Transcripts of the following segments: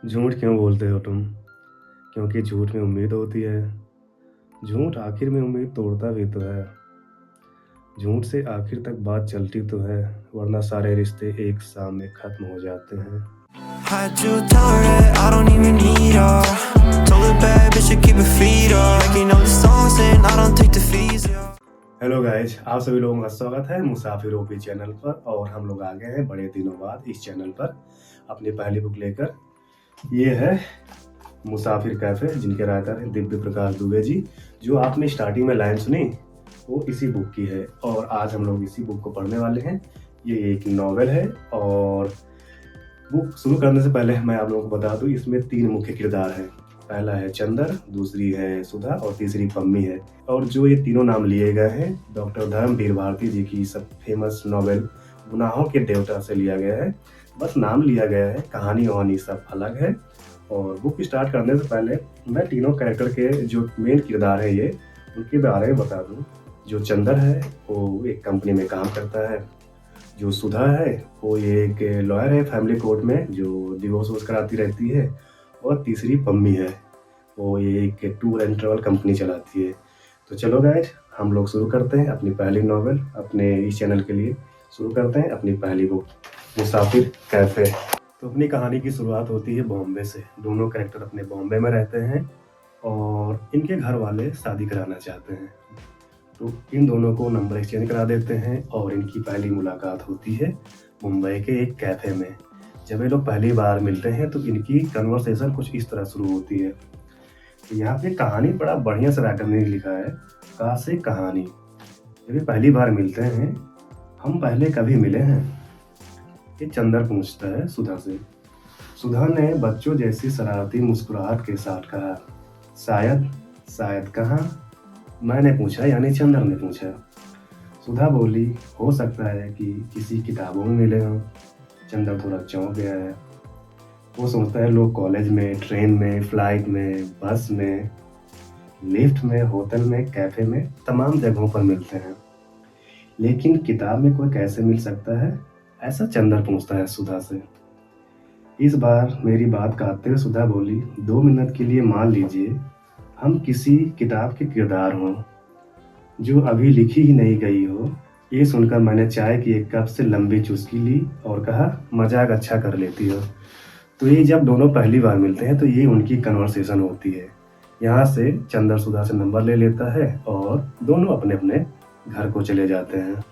झूठ क्यों बोलते हो तुम? क्योंकि झूठ में उम्मीद होती है। झूठ आखिर में उम्मीद तोड़ता भी तो है। झूठ से आखिर तक बात चलती तो है, वरना सारे रिश्ते एक शाम में खत्म हो जाते हैं। Had to tell her that I don't even need her. Told her bad bitch to keep her feet up. Making all the songs and I don't take the fees. Hello guys, आप सभी लोगों का स्वागत है मुसाफिर OP channel पर। और हम लोग आ गए हैं बड़े दिनों बाद इस चैनल पर अपनी पहली बुक लेकर। ये है मुसाफिर कैफे, जिनके राइटर हैं दिव्य प्रकाश दुबे जी। जो आपने स्टार्टिंग में लाइन सुनी वो इसी बुक की है, और आज हम लोग इसी बुक को पढ़ने वाले हैं। ये एक नॉवेल है, और बुक शुरू करने से पहले मैं आप लोगों को बता दूं, इसमें 3 मुख्य किरदार हैं। पहला है चंदर, दूसरी है सुधा और तीसरी पम्मी है। और जो ये तीनों नाम लिए गए हैं डॉक्टर धर्मवीर भारती जी की सब फेमस नॉवेल गुनाहों के देवता से लिया गया है। बस नाम लिया गया है, कहानी वहानी सब अलग है। और बुक स्टार्ट करने से पहले मैं तीनों कैरेक्टर के जो मेन किरदार है ये उनके बारे में बता दूं। जो चंदर है वो एक कंपनी में काम करता है। जो सुधा है वो ये एक लॉयर है फैमिली कोर्ट में, जो डिवोर्स कराती रहती है। और तीसरी पम्मी है, वो ये एक टूर एंड ट्रैवल कंपनी चलाती है। तो चलो गाइस, हम लोग शुरू करते हैं अपनी पहली नॉवेल। अपने इस चैनल के लिए शुरू करते हैं अपनी पहली बुक मुसाफिर कैफे। तो अपनी कहानी की शुरुआत होती है बॉम्बे से। दोनों कैरेक्टर अपने बॉम्बे में रहते हैं और इनके घर वाले शादी कराना चाहते हैं। तो इन दोनों को नंबर एक्सचेंज करा देते हैं और इनकी पहली मुलाकात होती है मुंबई के एक कैफ़े में। जब ये लोग पहली बार मिलते हैं तो इनकी कन्वर्सेशन कुछ इस तरह शुरू होती है। तो यहाँ पे कहानी बड़ा बढ़िया से राइटर ने लिखा है। कहा से कहानी, जब ये पहली बार मिलते हैं, हम पहले कभी मिले हैं? ये चंदर पूछता है सुधा से। सुधा ने बच्चों जैसी शरारती मुस्कुराहट के साथ कहा, शायद। शायद कहाँ? मैंने पूछा, यानी चंदर ने पूछा। सुधा बोली, हो सकता है कि किसी किताबों में मिले हों। चंदर थोड़ा चौंक गया है। वो सोचता है लोग कॉलेज में, ट्रेन में, फ्लाइट में, बस में, लिफ्ट में, होटल में, कैफे में, तमाम जगहों पर मिलते हैं, लेकिन किताब में कोई कैसे मिल सकता है? ऐसा चंदर पूछता है सुधा से। इस बार मेरी बात काटते हुए सुधा बोली, 2 मिनट के लिए मान लीजिए हम किसी किताब के किरदार हों जो अभी लिखी ही नहीं गई हो। ये सुनकर मैंने चाय की एक कप से लंबी चुस्की ली और कहा, मजाक अच्छा कर लेती हो। तो ये जब दोनों पहली बार मिलते हैं तो ये उनकी कन्वर्सेशन होती है। यहाँ से चंदर सुधा से नंबर ले लेता है और दोनों अपने अपने घर को चले जाते हैं।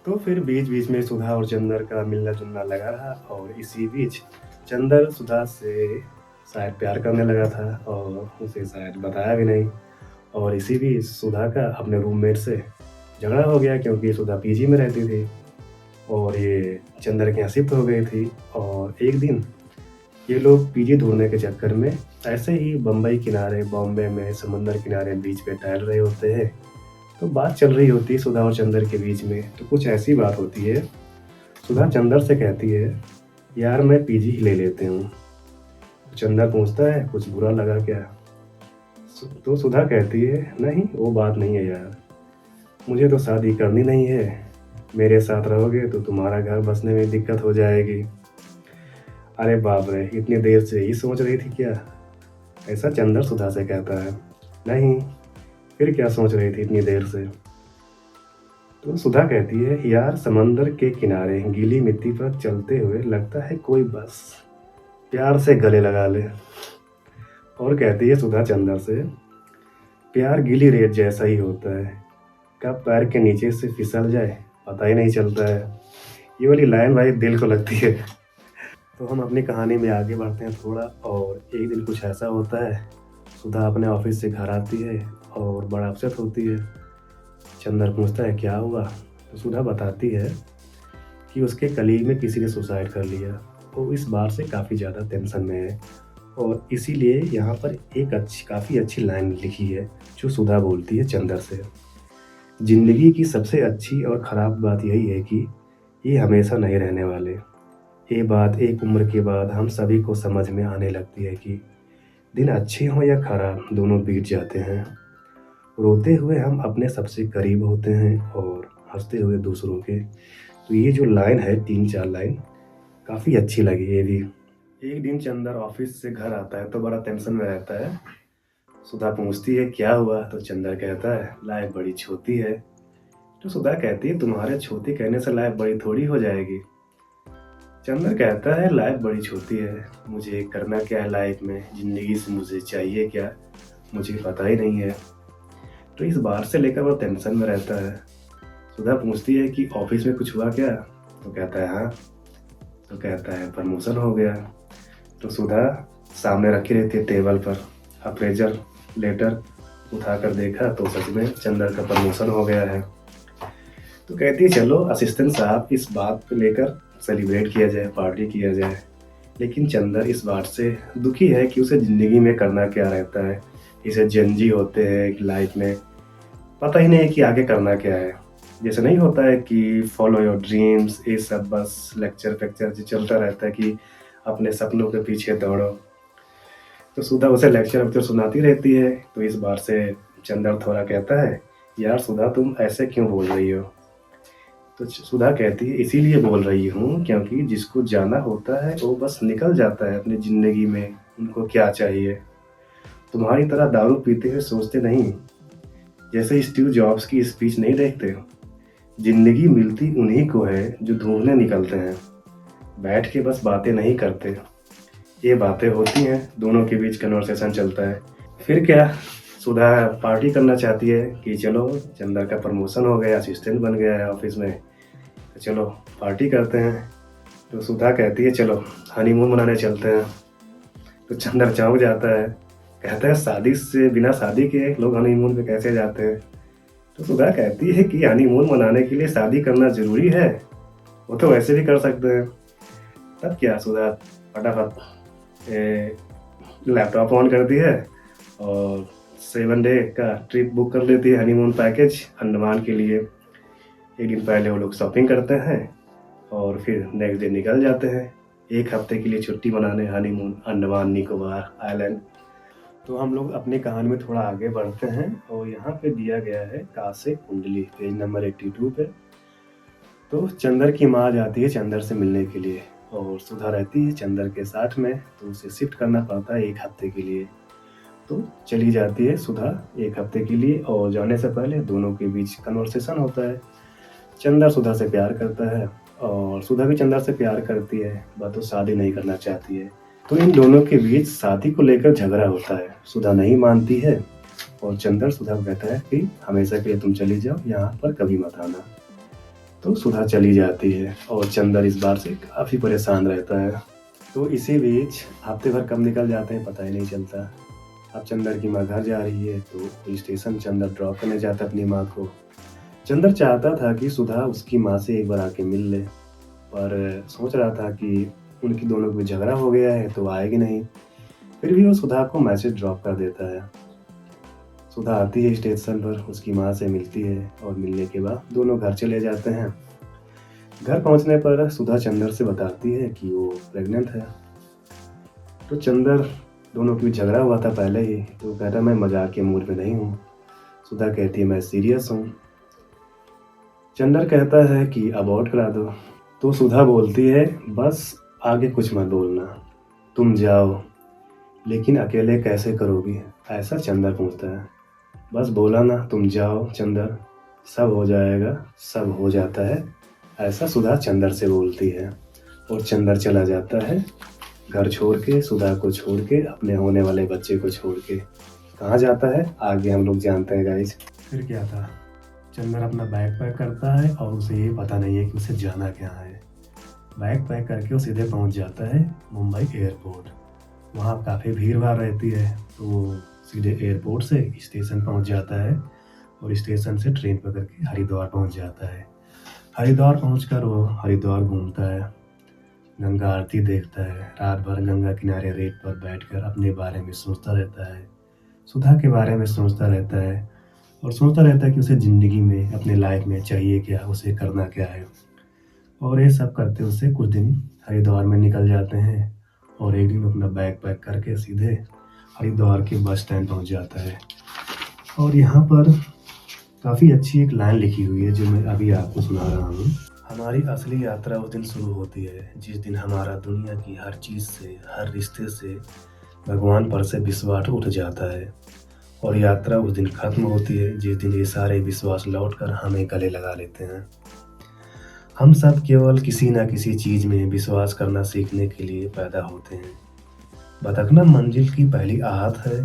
तो फिर बीच बीच में सुधा और चंदर का मिलना जुलना लगा रहा, और इसी बीच चंदर सुधा से शायद प्यार करने लगा था और उसे शायद बताया भी नहीं। और इसी बीच सुधा का अपने रूममेट से झगड़ा हो गया, क्योंकि सुधा पीजी में रहती थी और ये चंदर के यहाँ शिफ्ट हो गई थी। और एक दिन ये लोग पीजी ढूंढने के चक्कर में ऐसे ही बम्बई किनारे, बॉम्बे में समंदर किनारे बीच पे टहल रहे होते हैं। तो बात चल रही होती है सुधा और चंदर के बीच में। तो कुछ ऐसी बात होती है, सुधा चंदर से कहती है, यार मैं पीजी ही ले लेते हूँ। चंदर पूछता है, कुछ बुरा लगा क्या? तो सुधा कहती है, नहीं वो बात नहीं है यार, मुझे तो शादी करनी नहीं है। मेरे साथ रहोगे तो तुम्हारा घर बसने में दिक्कत हो जाएगी। अरे बाप रे, इतनी देर से ही सोच रही थी क्या? ऐसा चंदर सुधा से कहता है। नहीं, फिर क्या सोच रही थी इतनी देर से? तो सुधा कहती है, यार समंदर के किनारे गीली मिट्टी पर चलते हुए लगता है कोई बस प्यार से गले लगा ले। और कहती है सुधा चंदर से, प्यार गीली रेत जैसा ही होता है, कब पैर के नीचे से फिसल जाए पता ही नहीं चलता है। ये वाली लाइन भाई दिल को लगती है। तो हम अपनी कहानी में आगे बढ़ते हैं थोड़ा। और एक दिन कुछ ऐसा होता है, सुधा अपने ऑफिस से घर आती है और बड़ा अपसेट होती है। चंदर पूछता है, क्या हुआ? तो सुधा बताती है कि उसके कलीग में किसी ने सुसाइड कर लिया। वो इस बार से काफ़ी ज़्यादा टेंशन में है, और इसीलिए यहाँ पर एक काफ़ी अच्छी लाइन लिखी है जो सुधा बोलती है चंदर से। ज़िंदगी की सबसे अच्छी और ख़राब बात यही है कि ये हमेशा नहीं रहने वाले। ये बात एक उम्र के बाद हम सभी को समझ में आने लगती है कि दिन अच्छे हों या ख़राब, दोनों बीत जाते हैं। रोते हुए हम अपने सबसे करीब होते हैं और हंसते हुए दूसरों के। तो ये जो लाइन है, 3-4 लाइन काफ़ी अच्छी लगी ये भी। एक दिन चंदर ऑफिस से घर आता है तो बड़ा टेंशन में रहता है। सुधा पूछती है क्या हुआ, तो चंदर कहता है लाइफ बड़ी छोटी है। तो सुधा कहती है तुम्हारे छोटी कहने से लाइफ बड़ी थोड़ी हो जाएगी। चंदर कहता है लाइफ बड़ी छोटी है, मुझे करना क्या है लाइफ में, जिंदगी से मुझे चाहिए क्या, मुझे पता ही नहीं है। तो इस बात से लेकर वो टेंशन में रहता है। सुधा पूछती है कि ऑफिस में कुछ हुआ क्या, तो कहता है हाँ। तो कहता है प्रमोशन हो गया। तो सुधा सामने रखी रहती है टेबल पर अप्रेजल लेटर, उठाकर देखा तो सच में चंदर का प्रमोशन हो गया है। तो कहती है चलो असिस्टेंट साहब इस बात को लेकर सेलिब्रेट किया जाए, पार्टी किया जाए। लेकिन चंदर इस बात से दुखी है कि उसे ज़िंदगी में करना क्या रहता है। इसे जंजी होते हैं लाइफ में, पता ही नहीं है कि आगे करना क्या है। जैसे नहीं होता है कि फॉलो योर ड्रीम्स, ये सब बस लेक्चर फेक्चर जो चलता रहता है कि अपने सपनों के पीछे दौड़ो। तो सुधा उसे लेक्चर वेक्चर सुनाती रहती है। तो इस बार से चंदर थोड़ा कहता है यार सुधा तुम ऐसे क्यों बोल रही हो। तो सुधा कहती है इसीलिए बोल रही हूँ क्योंकि जिसको जाना होता है वो बस निकल जाता है अपनी ज़िंदगी में, उनको क्या चाहिए। तुम्हारी तरह दारू पीते हुए सोचते नहीं, जैसे स्टीव जॉब्स की स्पीच नहीं देखते, जिंदगी मिलती उन्हीं को है जो ढूंढने निकलते हैं, बैठ के बस बातें नहीं करते। ये बातें होती हैं, दोनों के बीच कन्वर्सेशन चलता है। फिर क्या, सुधा पार्टी करना चाहती है कि चलो चंदर का प्रमोशन हो गया, असिस्टेंट बन गया है ऑफिस में, तो चलो पार्टी करते हैं। तो सुधा कहती है चलो हनीमून मनाने चलते हैं। तो चंदर चौंक जाता है, कहता है शादी से बिना शादी के लोग हनीमून पे कैसे जाते हैं। तो सुधा कहती है कि हनीमून मनाने के लिए शादी करना ज़रूरी है, वो तो वैसे भी कर सकते हैं। तब क्या, सुधा फटाफट लैपटॉप ऑन करती है और 7 डे का ट्रिप बुक कर लेती है, हनीमून पैकेज अंडमान के लिए। एक दिन पहले वो लोग शॉपिंग करते हैं और फिर नेक्स्ट डे निकल जाते हैं 1 हफ्ते के लिए छुट्टी मनाने हनीमून अंडमान निकोबार आइलैंड। तो हम लोग अपनी कहानी में थोड़ा आगे बढ़ते हैं और यहाँ पे दिया गया है कासे कुंडली, पेज नंबर 82 पे। तो चंदर की माँ जाती है चंदर से मिलने के लिए और सुधा रहती है चंदर के साथ में, तो उसे शिफ्ट करना पड़ता है 1 हफ्ते के लिए। तो चली जाती है सुधा 1 हफ्ते के लिए और जाने से पहले दोनों के बीच कन्वर्सेशन होता है। चंदर सुधा से प्यार करता है और सुधा भी चंदर से प्यार करती है, बस वो शादी नहीं करना चाहती है। तो इन दोनों के बीच शादी को लेकर झगड़ा होता है, सुधा नहीं मानती है और चंदर सुधा को कहता है कि हमेशा के लिए तुम चली जाओ, यहाँ पर कभी मत आना। तो सुधा चली जाती है और चंदर इस बार से काफ़ी परेशान रहता है। तो इसी बीच हफ्ते भर कब निकल जाते हैं पता ही नहीं चलता। अब चंदर की माँ घर जा रही है तो पुलिस स्टेशन चंदर ड्रॉप करने जाता है अपनी माँ को। चंदर चाहता था कि सुधा उसकी माँ से एक बार आके मिल ले, पर सोच रहा था कि उनकी दोनों को झगड़ा हो गया है तो आएगी नहीं। फिर भी वो सुधा को मैसेज ड्रॉप कर देता है। सुधा आती है स्टेशन पर, उसकी माँ से मिलती है और मिलने के बाद दोनों घर चले जाते हैं। घर पहुंचने पर सुधा चंदर से बताती है कि वो प्रेग्नेंट है। तो चंदर, दोनों की झगड़ा हुआ था पहले ही, तो कहता मैं मजाक के मूड में नहीं हूँ। सुधा कहती है मैं सीरियस हूँ। चंदर कहता है कि अबॉर्ट करा दो। तो सुधा बोलती है बस आगे कुछ मत बोलना, तुम जाओ, लेकिन अकेले कैसे करोगी, ऐसा चंदर पूछता है। बस बोला ना तुम जाओ चंदर, सब हो जाएगा, सब हो जाता है, ऐसा सुधा चंदर से बोलती है। और चंदर चला जाता है घर छोड़ के, सुधा को छोड़ के, अपने होने वाले बच्चे को छोड़ के। कहाँ जाता है आगे हम लोग जानते हैं गाइस। फिर क्या था, चंदर अपना बैग पैक करता है और उसे ये पता नहीं है कि उसे जाना क्या है। बैग पैक करके वो सीधे पहुंच जाता है मुंबई एयरपोर्ट। वहाँ काफ़ी भीड़ भाड़ रहती है, तो वो सीधे एयरपोर्ट से स्टेशन पहुंच जाता है और स्टेशन से ट्रेन पकड़ के हरिद्वार पहुंच जाता है। हरिद्वार पहुंचकर वो हरिद्वार घूमता है, गंगा आरती देखता है, रात भर गंगा किनारे रेत पर बैठकर अपने बारे में सोचता रहता है, सुधा के बारे में सोचता रहता है और सोचता रहता है कि उसे ज़िंदगी में, अपने लाइफ में चाहिए क्या, उसे करना क्या है। और ये सब करते उसे कुछ दिन हरिद्वार में निकल जाते हैं और एक दिन अपना बैग पैक करके सीधे हरिद्वार के बस स्टैंड पहुंच जाता है। और यहाँ पर काफ़ी अच्छी एक लाइन लिखी हुई है जो मैं अभी आपको सुना रहा हूँ। हमारी असली यात्रा उस दिन शुरू होती है जिस दिन हमारा दुनिया की हर चीज़ से, हर रिश्ते से भगवान पर से विश्वास उठ जाता है। और यात्रा उस दिन खत्म होती है जिस दिन ये सारे विश्वास लौटकर हमें गले लगा लेते हैं। हम सब केवल किसी न किसी चीज़ में विश्वास करना सीखने के लिए पैदा होते हैं। भटकना मंजिल की पहली आहट है।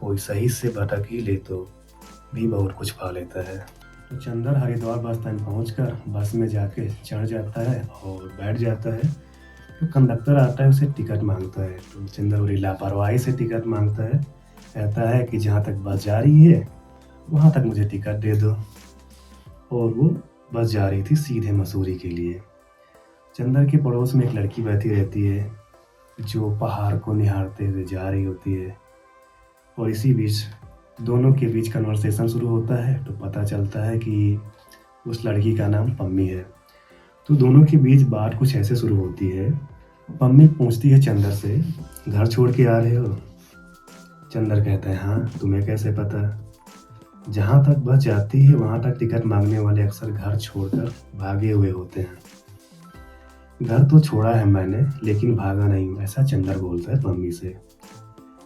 कोई सही से भटक ही ले तो भी बहुत कुछ पा लेता है। तो चंदर हरिद्वार बस स्टैंड पहुंचकर बस में जाके चढ़ जाता है और बैठ जाता है। तो कंडक्टर आता है, उसे टिकट मांगता है। तो चंदर बड़ी लापरवाही से टिकट मांगता है, कहता है कि जहाँ तक बस जा रही है वहाँ तक मुझे टिकट दे दो। और वो बस जा रही थी सीधे मसूरी के लिए। चंदर के पड़ोस में एक लड़की बैठी रहती है जो पहाड़ को निहारते हुए जा रही होती है। और इसी बीच दोनों के बीच कन्वर्सेशन शुरू होता है। तो पता चलता है कि उस लड़की का नाम पम्मी है। तो दोनों के बीच बात कुछ ऐसे शुरू होती है। पम्मी पूछती है चंदर से, घर छोड़ के आ रहे हो? चंदर कहता है, हाँ, तुम्हें कैसे पता? जहाँ तक बस जाती है वहाँ तक टिकट मांगने वाले अक्सर घर छोड़कर भागे हुए होते हैं। घर तो छोड़ा है मैंने, लेकिन भागा नहीं हूँ, ऐसा चंदर बोलता है पम्मी से।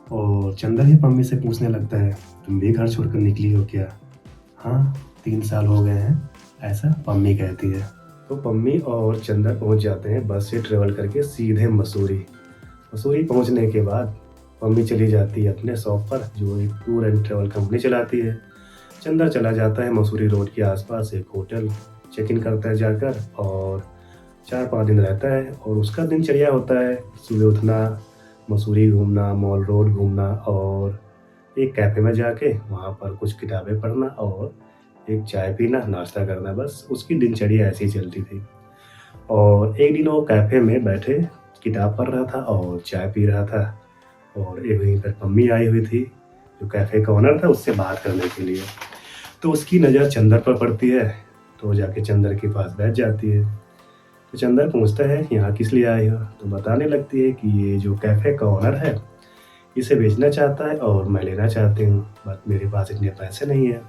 और चंदर ही पम्मी से पूछने लगता है, तुम भी घर छोड़कर निकली हो क्या? हाँ, 3 साल हो गए हैं, ऐसा पम्मी कहती है। तो पम्मी और चंदर पहुंच जाते हैं बस से ट्रेवल करके सीधे मसूरी। मसूरी पहुंचने के बाद पम्मी चली जाती है अपने शॉप पर, जो एक टूर एंड ट्रेवल कंपनी चलाती है। चंदर चला जाता है मसूरी रोड के आसपास एक होटल, चेक इन करता है जाकर और 4-5 दिन रहता है। और उसका दिनचर्या होता है सुबह उठना, मसूरी घूमना, मॉल रोड घूमना और एक कैफ़े में जाके वहाँ पर कुछ किताबें पढ़ना और एक चाय पीना, नाश्ता करना। बस उसकी दिनचर्या ऐसी ही चलती थी। और एक दिन वो कैफ़े में बैठे किताब पढ़ रहा था और चाय पी रहा था। और एक वहीं पर पम्मी आई हुई थी, जो कैफ़े का ओनर था, उससे बात करने के लिए। तो उसकी नज़र चंदर पर पड़ती है, तो वो जाके चंदर के पास बैठ जाती है। तो चंदर पूछता है, यहाँ किस लिए आई हो? तो बताने लगती है कि ये जो कैफ़े का ओनर है इसे बेचना चाहता है और मैं लेना चाहती हूँ, बट मेरे पास इतने पैसे नहीं हैं।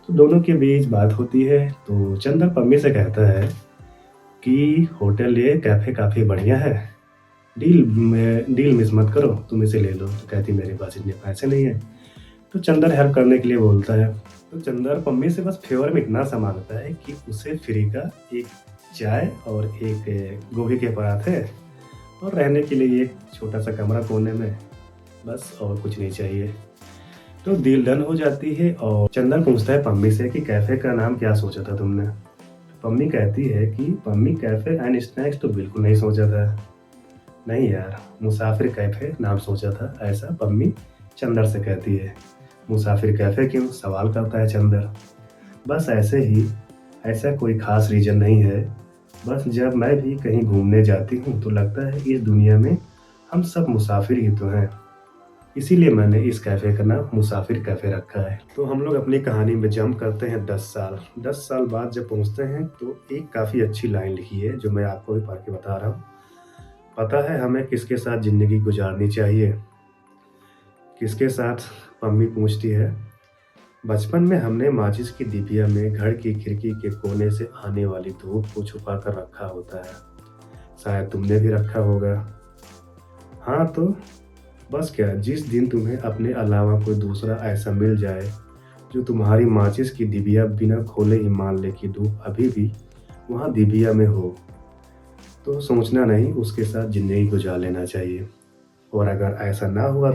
तो दोनों के बीच बात होती है। तो चंदर पम्मी से कहता है कि होटल ये कैफ़े काफ़ी बढ़िया है, डील मिस मत करो, तुम इसे ले लो। तो कहती मेरे पास इतने पैसे नहीं हैं। तो चंदर हेल्प करने के लिए बोलता है। तो चंदर पम्मी से बस फेवर में इतना सा मांगता है कि उसे फ्री का एक चाय और एक गोभी के पराठे और रहने के लिए एक छोटा सा कमरा कोने में, बस और कुछ नहीं चाहिए। तो डील डन हो जाती है। और चंदर पूछता है पम्मी से कि कैफ़े का नाम क्या सोचा था तुमने? पम्मी कहती है कि पम्मी कैफ़े एंड स्नैक्स तो बिल्कुल नहीं सोचा था। नहीं यार, मुसाफिर कैफ़े नाम सोचा था, ऐसा पम्मी चंदर से कहती है। मुसाफिर कैफ़े क्यों? सवाल करता है चंदर। बस ऐसे ही, ऐसा कोई ख़ास रीज़न नहीं है। बस जब मैं भी कहीं घूमने जाती हूँ तो लगता है इस दुनिया में हम सब मुसाफिर ही तो हैं। इसीलिए मैंने इस कैफ़े का नाम मुसाफिर कैफ़े रखा है। तो हम लोग अपनी कहानी में जंप करते हैं 10 साल। 10 साल बाद जब पहुँचते हैं तो एक काफ़ी अच्छी लाइन लिखी है जो मैं आपको भी पढ़ के बता रहा हूँ। पता है हमें किसके साथ ज़िंदगी गुजारनी चाहिए? किसके साथ? पम्मी पूछती है। बचपन में हमने माचिस की डिबिया में घर की खिड़की के कोने से आने वाली धूप को छुपा कर रखा होता है। शायद तुमने भी रखा होगा। हाँ, तो बस क्या, जिस दिन तुम्हें अपने अलावा कोई दूसरा ऐसा मिल जाए जो तुम्हारी माचिस की डिबिया बिना खोले ही मान ले कि धूप अभी भी वहाँ डिबिया में हो, तो सोचना नहीं, उसके साथ ज़िंदगी गुजार लेना चाहिए। और अगर ऐसा ना हुआ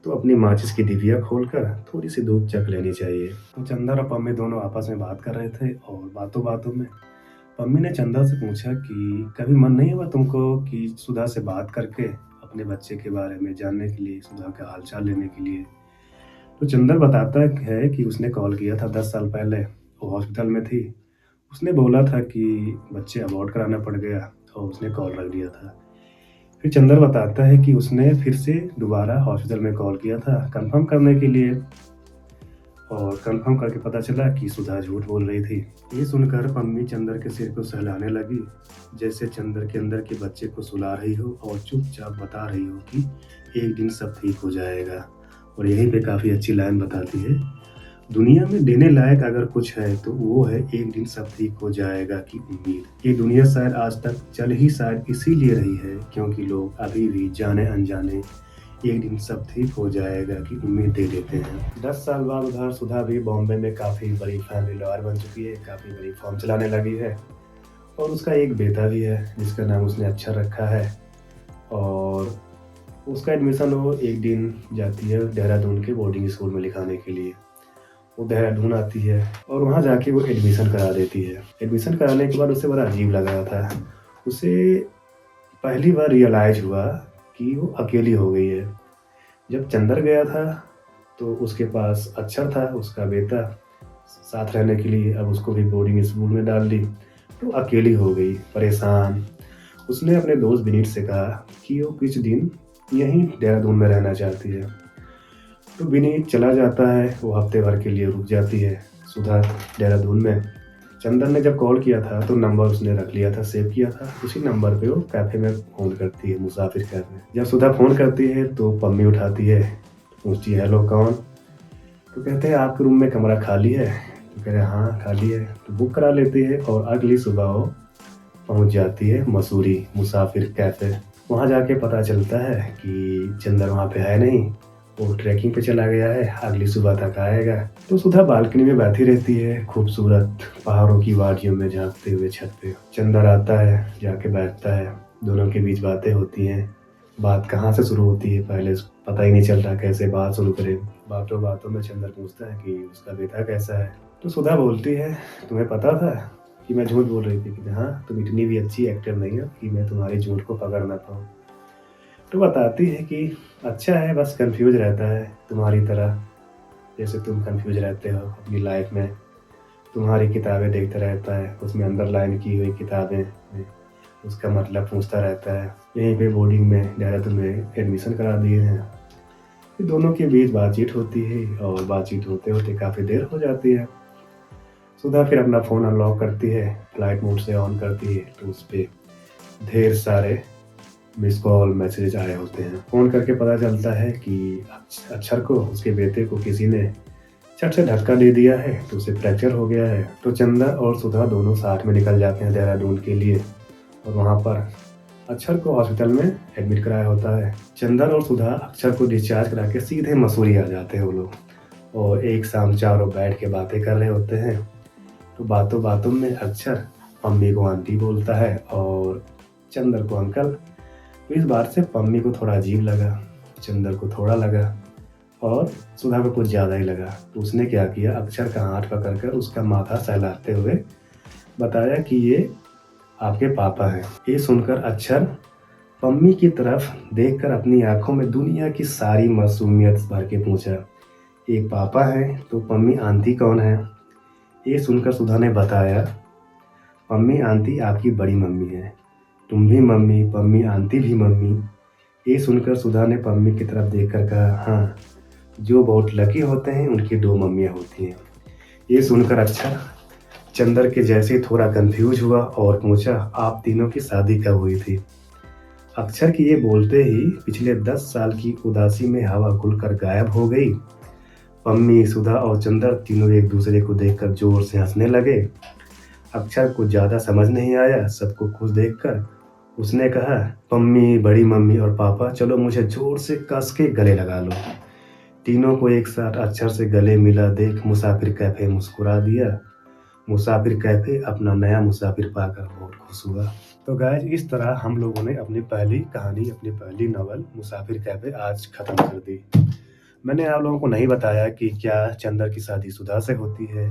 तो अपनी माचिस की डिबिया खोलकर थोड़ी सी धूप चख लेनी चाहिए। तो चंदर और पम्मी दोनों आपस में बात कर रहे थे और बातों में पम्मी ने चंदर से पूछा कि कभी मन नहीं हुआ तुमको कि सुधा से बात करके अपने बच्चे के बारे में जानने के लिए, सुधा का हालचाल लेने के लिए? तो चंदर बताता है कि उसने कॉल किया था 10 साल पहले, वो हॉस्पिटल में थी। उसने बोला था कि बच्चे अबॉर्ट कराना पड़ गया और उसने कॉल रख दिया था। फिर चंदर बताता है कि उसने फिर से दोबारा हॉस्पिटल में कॉल किया था कंफर्म करने के लिए, और कंफर्म करके पता चला कि सुधा झूठ बोल रही थी। ये सुनकर पम्मी चंदर के सिर को सहलाने लगी, जैसे चंदर के अंदर के बच्चे को सुला रही हो और चुपचाप बता रही हो कि एक दिन सब ठीक हो जाएगा। और यहीं पे काफ़ी अच्छी लाइन बताती है, दुनिया में देने लायक अगर कुछ है तो वो है एक दिन सब ठीक हो जाएगा की उम्मीद। ये दुनिया शायद आज तक चल ही शायद इसीलिए रही है क्योंकि लोग अभी भी जाने अनजाने एक दिन सब ठीक हो जाएगा की उम्मीद दे देते हैं। 10 साल बाद उधर सुधा भी बॉम्बे में काफ़ी बड़ी फैमिली लॉयर बन चुकी है, काफ़ी बड़ी फर्म चलाने लगी है और उसका एक बेटा भी है जिसका नाम उसने अक्षर रखा है। और उसका एडमिशन वो एक दिन जाती है देहरादून के बोर्डिंग स्कूल में लिखाने के लिए। वो देहरादून आती है और वहाँ जाके वो एडमिशन करा देती है। एडमिशन कराने के बाद उसे बड़ा अजीब लग रहा था। उसे पहली बार रियलाइज़ हुआ कि वो अकेली हो गई है। जब चंदर गया था तो उसके पास अक्षर था, उसका बेटा, साथ रहने के लिए। अब उसको भी बोर्डिंग स्कूल में डाल दी तो अकेली हो गई, परेशान। उसने अपने दोस्त विनीत से कहा कि वो कुछ दिन यहीं देहरादून में रहना चाहती है। तो विनीत चला जाता है, वो हफ्ते भर के लिए रुक जाती है सुधा देहरादून में। चंदन ने जब कॉल किया था तो नंबर उसने रख लिया था, सेव किया था। उसी नंबर पे वो कैफ़े में फ़ोन करती है, मुसाफिर कैफ़े। जब सुधा फ़ोन करती है तो पम्मी उठाती है, पूछती है हेलो कौन? तो कहते हैं आपके रूम में कमरा खाली है? तो कह रहे हैं हाँ खाली है। तो बुक करा लेती है और अगली सुबह वो पहुंच जाती है मसूरी मुसाफिर कैफ़े। वहाँ जाके पता चलता है कि चंदन वहाँ पे है नहीं, वो ट्रैकिंग पे चला गया है, अगली सुबह तक आएगा। तो सुधा बालकनी में बैठी रहती है, खूबसूरत पहाड़ों की वादियों में झांकते हुए छत पे। चंदन आता है, जाके बैठता है, दोनों के बीच बातें होती हैं। बात कहाँ से शुरू होती है पहले पता ही नहीं चलता, कैसे बात शुरू करें। बातों बातों में चंदन पूछता है कि उसका बेटा कैसा है। तो सुधा बोलती है तुम्हें पता था कि मैं झूठ बोल रही थी? कि हाँ, तुम इतनी भी अच्छी एक्टर नहीं हो कि मैं तुम्हारे झूठ को पकड़ ना पाऊँ। तो बताती है कि अच्छा है, बस कंफ्यूज रहता है तुम्हारी तरह, जैसे तुम कंफ्यूज रहते हो अपनी लाइफ में। तुम्हारी किताबें देखता रहता है, उसमें अंडरलाइन की हुई किताबें उसका मतलब पूछता रहता है। यहीं पे बोर्डिंग में देहरादून में एडमिशन करा दिए हैं। फिर दोनों के बीच बातचीत होती है और बातचीत होते होते काफ़ी देर हो जाती है। सुधा फिर अपना फ़ोन अनलॉक करती है, फ्लाइट मोड से ऑन करती है तो उस पर ढेर सारे मिस कॉल मैसेज आए होते हैं। फ़ोन करके पता चलता है कि अक्षर को, उसके बेटे को किसी ने छत से धक्का दे दिया है तो उसे फ्रैक्चर हो गया है। तो चंदा और सुधा दोनों साथ में निकल जाते हैं देहरादून के लिए और वहाँ पर अक्षर को हॉस्पिटल में एडमिट कराया होता है। चंदन और सुधा अक्षर को डिस्चार्ज करा के सीधे मसूरी आ जाते हैं वो लोग और एक शाम चारों बैठ के बातें कर रहे होते हैं। तो बातों बातों में अक्षर मम्मी को आंटी बोलता है और चंदर को अंकल। तो इस बात से पम्मी को थोड़ा अजीब लगा, चंदर को थोड़ा लगा और सुधा को कुछ ज़्यादा ही लगा। तो उसने क्या किया, अक्षर का हाथ पकड़कर उसका माथा सहलाते हुए बताया कि ये आपके पापा हैं। ये सुनकर अक्षर पम्मी की तरफ देखकर अपनी आंखों में दुनिया की सारी मासूमियत भर के पूछा, एक पापा हैं तो पम्मी आंटी कौन है? ये सुनकर सुधा ने बताया, पम्मी आंटी आपकी बड़ी मम्मी है, तुम भी मम्मी, पम्मी आंटी भी मम्मी। ये सुनकर सुधा ने पम्मी की तरफ देखकर कहा, हाँ, जो बहुत लकी होते हैं उनकी दो मम्मियाँ होती हैं। ये सुनकर अक्षर चंदर के जैसे थोड़ा कंफ्यूज हुआ और पूछा, आप तीनों की शादी कब हुई थी? अक्षर के ये बोलते ही पिछले 10 साल की उदासी में हवा खुलकर गायब हो गई। पम्मी, सुधा और चंदर तीनों एक दूसरे को देखकर जोर से हंसने लगे। अक्षर को ज़्यादा समझ नहीं आया सबको खुश देखकर। उसने कहा, पम्मी, बड़ी मम्मी और पापा, चलो मुझे जोर से कस के गले लगा लो। तीनों को एक साथ अक्षर से गले मिला देख मुसाफिर कैफ़े मुस्कुरा दिया। मुसाफिर कैफ़े अपना नया मुसाफिर पाकर बहुत खुश हुआ। तो गाइस, इस तरह हम लोगों ने अपनी पहली कहानी, अपनी पहली नॉवल मुसाफिर कैफ़े आज ख़त्म कर दी। मैंने आप लोगों को नहीं बताया कि क्या चंदर की शादी सुधा से होती है,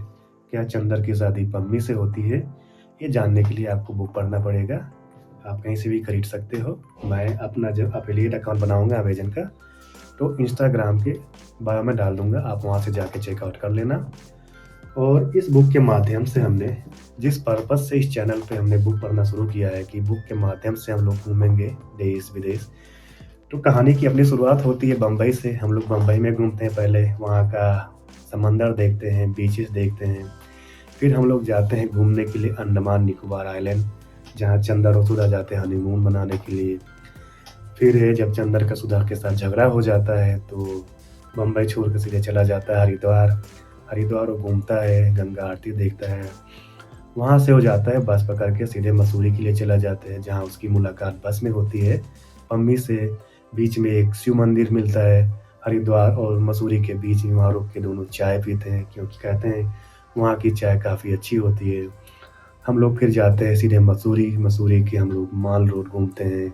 क्या चंदर की शादी पम्मी से होती है। ये जानने के लिए आपको बुक पढ़ना पड़ेगा। आप कहीं से भी खरीद सकते हो। मैं अपना जब एफिलिएट अकाउंट बनाऊंगा अमेजन का तो इंस्टाग्राम के बायो में डाल दूंगा, आप वहां से जाके चेकआउट कर लेना। और इस बुक के माध्यम से हमने जिस पर्पस से इस चैनल पे हमने बुक पढ़ना शुरू किया है कि बुक के माध्यम से हम लोग घूमेंगे देश विदेश। तो कहानी की अपनी शुरुआत होती है बम्बई से। हम लोग बम्बई में घूमते हैं, पहले वहाँ का समंदर देखते हैं, बीचेस देखते हैं। फिर हम लोग जाते हैं घूमने के लिए अंडमान निकोबार आइलैंड, जहाँ चंदर और सुधा जाते हैं हनीमून मनाने के लिए। फिर जब चंदर का सुधा के साथ झगड़ा हो जाता है तो बम्बई छोड़ के सीधे चला जाता है हरिद्वार। हरिद्वार वो घूमता है, गंगा आरती देखता है। वहाँ से वो जाता है बस पकड़ के सीधे मसूरी के लिए चला जाता है, जहाँ उसकी मुलाकात बस में होती है पम्मी से। बीच में एक शिव मंदिर मिलता है, हरिद्वार और मसूरी के बीच में। वहाँ रुक के दोनों चाय पीते हैं, क्योंकि कहते हैं वहाँ की चाय काफ़ी अच्छी होती है। हम लोग फिर जाते हैं सीधे मसूरी के हम लोग माल रोड घूमते हैं।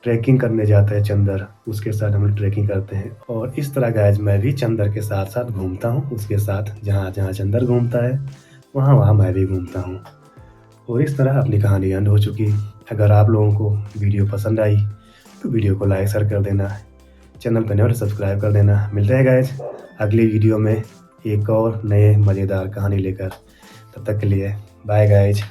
ट्रैकिंग करने जाते हैं चंदर, उसके साथ हम लोग ट्रैकिंग करते हैं। और इस तरह गाइस मैं भी चंदर के साथ-साथ घूमता हूँ, उसके साथ जहाँ-जहाँ चंदर घूमता है, वहाँ-वहाँ मैं भी घूमता हूँ। और इस तरह अपनी कहानी एंड हो चुकी। अगर आप लोगों को वीडियो पसंद आई, तो वीडियो को लाइक शेयर कर देना, चैनल पर नए हो तो सब्सक्राइब कर देना। मिलते हैं गाइस अगली वीडियो में एक और नए मज़ेदार कहानी लेकर। तब तक के लिए बाय गाइस।